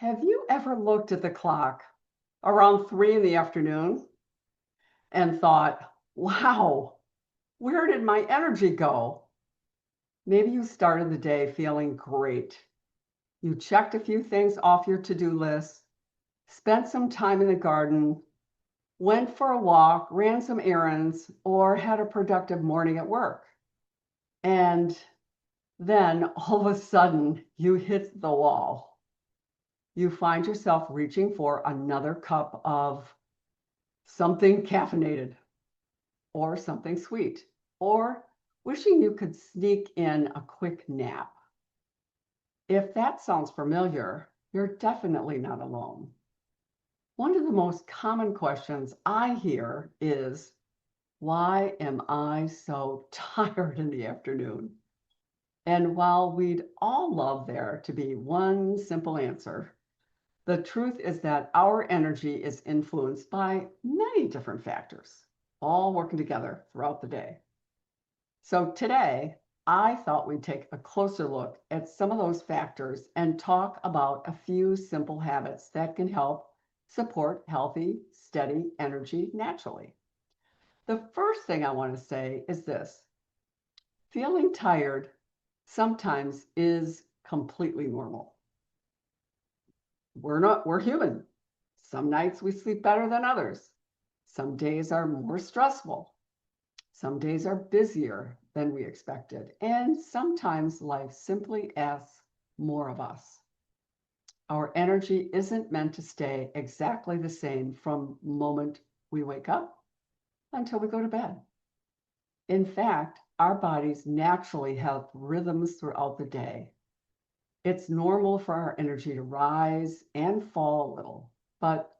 Have you ever looked at the clock around 3 in the afternoon and thought, wow, where did my energy go? Maybe you started the day feeling great. You checked a few things off your to-do list, spent some time in the garden, went for a walk, ran some errands, or had a productive morning at work. And then all of a sudden, you hit the wall. You find yourself reaching for another cup of something caffeinated or something sweet, or wishing you could sneak in a quick nap. If that sounds familiar, you're definitely not alone. One of the most common questions I hear is, why am I so tired in the afternoon? And while we'd all love there to be one simple answer, the truth is that our energy is influenced by many different factors, all working together throughout the day. So today, I thought we'd take a closer look at some of those factors and talk about a few simple habits that can help support healthy, steady energy naturally. The first thing I want to say is this: feeling tired sometimes is completely normal. We're human. Some nights we sleep better than others. Some days are more stressful. Some days are busier than we expected. And sometimes life simply asks more of us. Our energy isn't meant to stay exactly the same from the moment we wake up until we go to bed. In fact, our bodies naturally have rhythms throughout the day. It's normal for our energy to rise and fall a little, but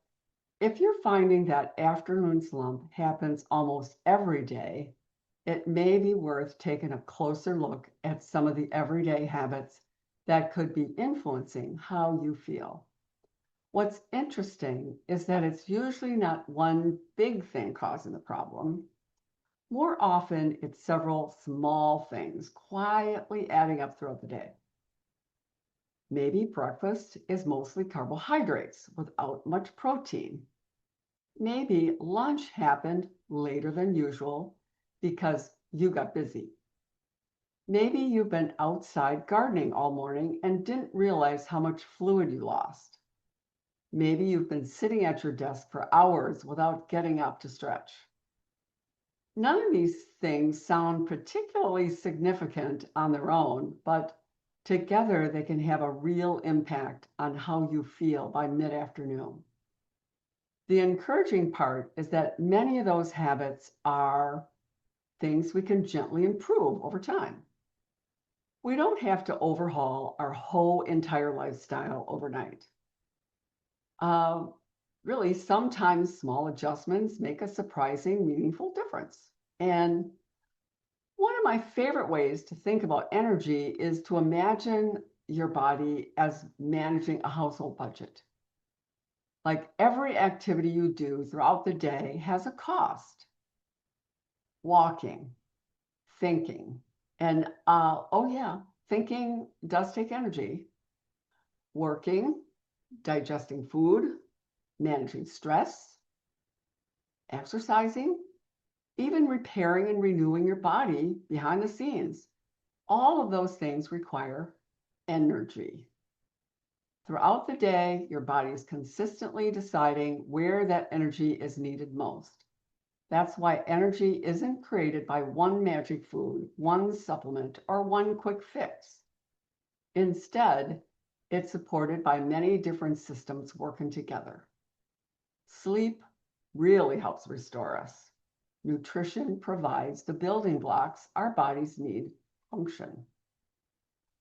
if you're finding that afternoon slump happens almost every day, it may be worth taking a closer look at some of the everyday habits that could be influencing how you feel. What's interesting is that it's usually not one big thing causing the problem. More often, it's several small things quietly adding up throughout the day. Maybe breakfast is mostly carbohydrates without much protein. Maybe lunch happened later than usual because you got busy. Maybe you've been outside gardening all morning and didn't realize how much fluid you lost. Maybe you've been sitting at your desk for hours without getting up to stretch. None of these things sound particularly significant on their own, but together they can have a real impact on how you feel by mid-afternoon. The encouraging part is that many of those habits are things we can gently improve over time. We don't have to overhaul our whole entire lifestyle overnight. Uh, Really, sometimes small adjustments make a surprising, meaningful difference. And one of my favorite ways to think about energy is to imagine your body as managing a household budget. Like every activity you do throughout the day has a cost. Walking, thinking, and oh yeah, thinking does take energy. Working, digesting food, managing stress, exercising, even repairing and renewing your body behind the scenes. All of those things require energy. Throughout the day, your body is consistently deciding where that energy is needed most. That's why energy isn't created by one magic food, one supplement, or one quick fix. Instead, it's supported by many different systems working together. Sleep really helps restore us. Nutrition provides the building blocks our bodies need to function.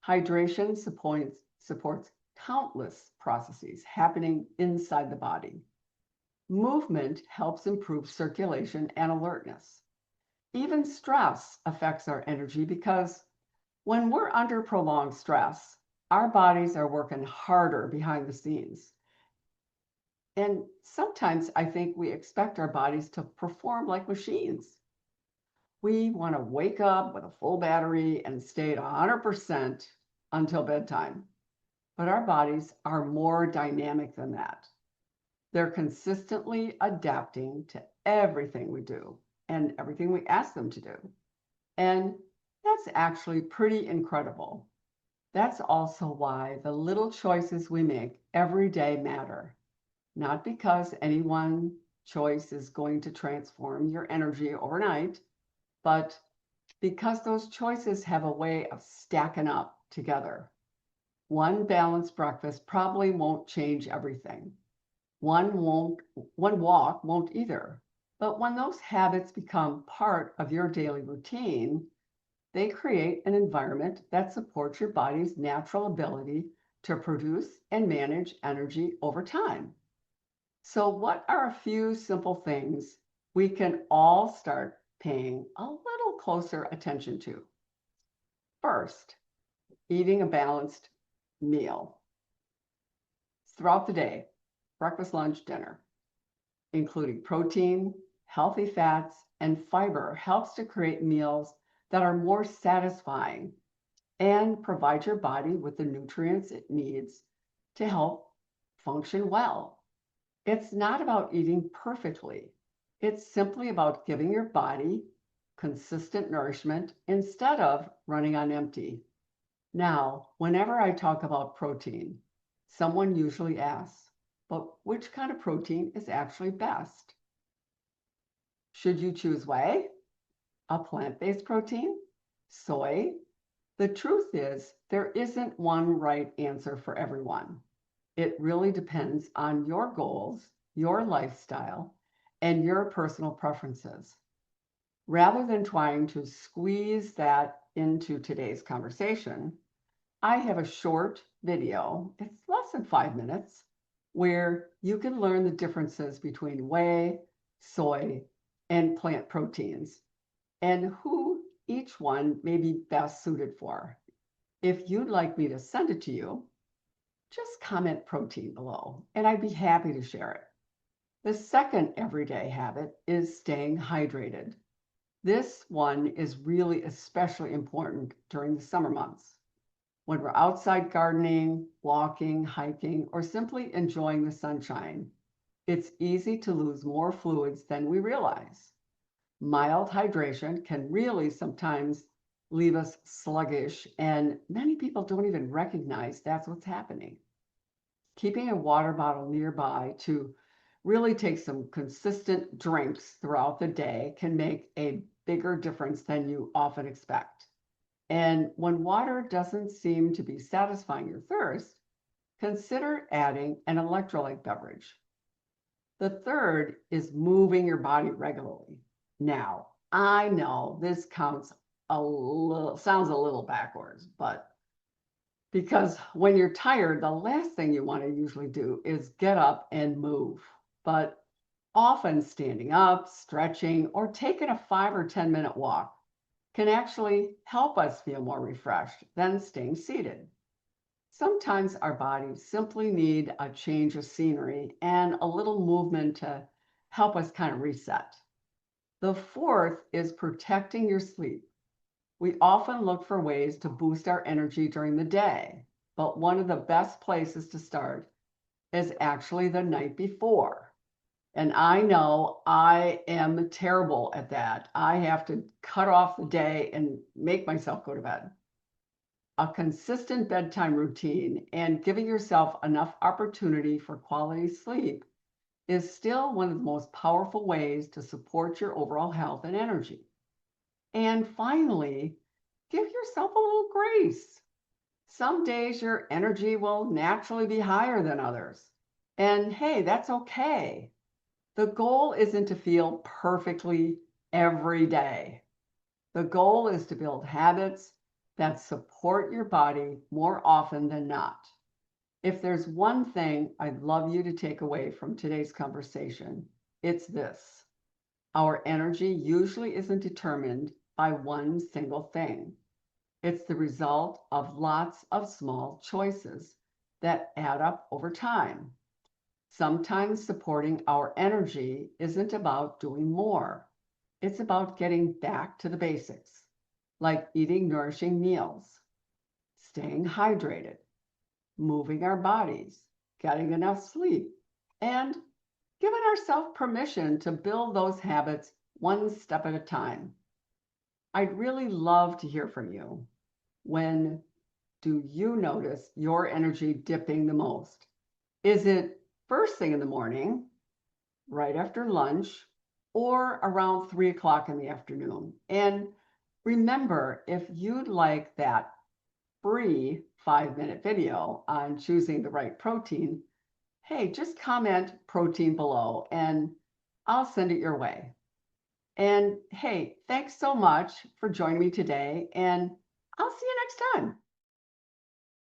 Hydration supports countless processes happening inside the body. Movement helps improve circulation and alertness. Even stress affects our energy because when we're under prolonged stress, our bodies are working harder behind the scenes. And sometimes I think we expect our bodies to perform like machines. We want to wake up with a full battery and stay at 100% until bedtime. but our bodies are more dynamic than that. They're consistently adapting to everything we do and everything we ask them to do. And that's actually pretty incredible. That's also why the little choices we make every day matter. Not because any one choice is going to transform your energy overnight, but because those choices have a way of stacking up together. One balanced breakfast probably won't change everything. One walk won't either. But when those habits become part of your daily routine, they create an environment that supports your body's natural ability to produce and manage energy over time. So, what are a few simple things we can all start paying a little closer attention to? First, eating a balanced meal throughout the day, breakfast, lunch, dinner, including protein, healthy fats, and fiber, helps to create meals that are more satisfying and provide your body with the nutrients it needs to help function well. It's not about eating perfectly. It's simply about giving your body consistent nourishment instead of running on empty. Now, whenever I talk about protein, someone usually asks, but which kind of protein is actually best? Should you choose whey, a plant-based protein, soy? The truth is, there isn't one right answer for everyone. It really depends on your goals, your lifestyle, and your personal preferences. Rather than trying to squeeze that into today's conversation, I have a short video, it's less than 5 minutes, where you can learn the differences between whey, soy, and plant proteins, and who each one may be best suited for. If you'd like me to send it to you, just comment protein below, and I'd be happy to share it. The second everyday habit is staying hydrated. This one is really especially important during the summer months, when we're outside gardening, walking, hiking, or simply enjoying the sunshine. It's easy to lose more fluids than we realize. Mild hydration can really sometimes leave us sluggish, and many people don't even recognize that's what's happening. Keeping a water bottle nearby to really take some consistent drinks throughout the day can make a bigger difference than you often expect. And when water doesn't seem to be satisfying your thirst, consider adding an electrolyte beverage. The third is moving your body regularly. Now, I know this sounds a little backwards, but because when you're tired, the last thing you want to usually do is get up and move. But often standing up, stretching, or taking a 5 or 10-minute walk can actually help us feel more refreshed than staying seated. Sometimes our bodies simply need a change of scenery and a little movement to help us kind of reset. The fourth is protecting your sleep. We often look for ways to boost our energy during the day, but one of the best places to start is actually the night before. And I know I am terrible at that. I have to cut off the day and make myself go to bed. A consistent bedtime routine and giving yourself enough opportunity for quality sleep is still one of the most powerful ways to support your overall health and energy. And finally, give yourself a little grace. Some days your energy will naturally be higher than others. And hey, that's okay. The goal isn't to feel perfectly every day. The goal is to build habits that support your body more often than not. If there's one thing I'd love you to take away from today's conversation, it's this. Our energy usually isn't determined by one single thing. It's the result of lots of small choices that add up over time. Sometimes supporting our energy isn't about doing more. It's about getting back to the basics, like eating nourishing meals, staying hydrated, moving our bodies, getting enough sleep, and giving ourselves permission to build those habits one step at a time. I'd really love to hear from you. When do you notice your energy dipping the most? Is it first thing in the morning, right after lunch, or around 3 o'clock in the afternoon? And remember, if you'd like that free 5-minute video on choosing the right protein, hey, just comment protein below and I'll send it your way. And hey, thanks so much for joining me today, and I'll see you next time.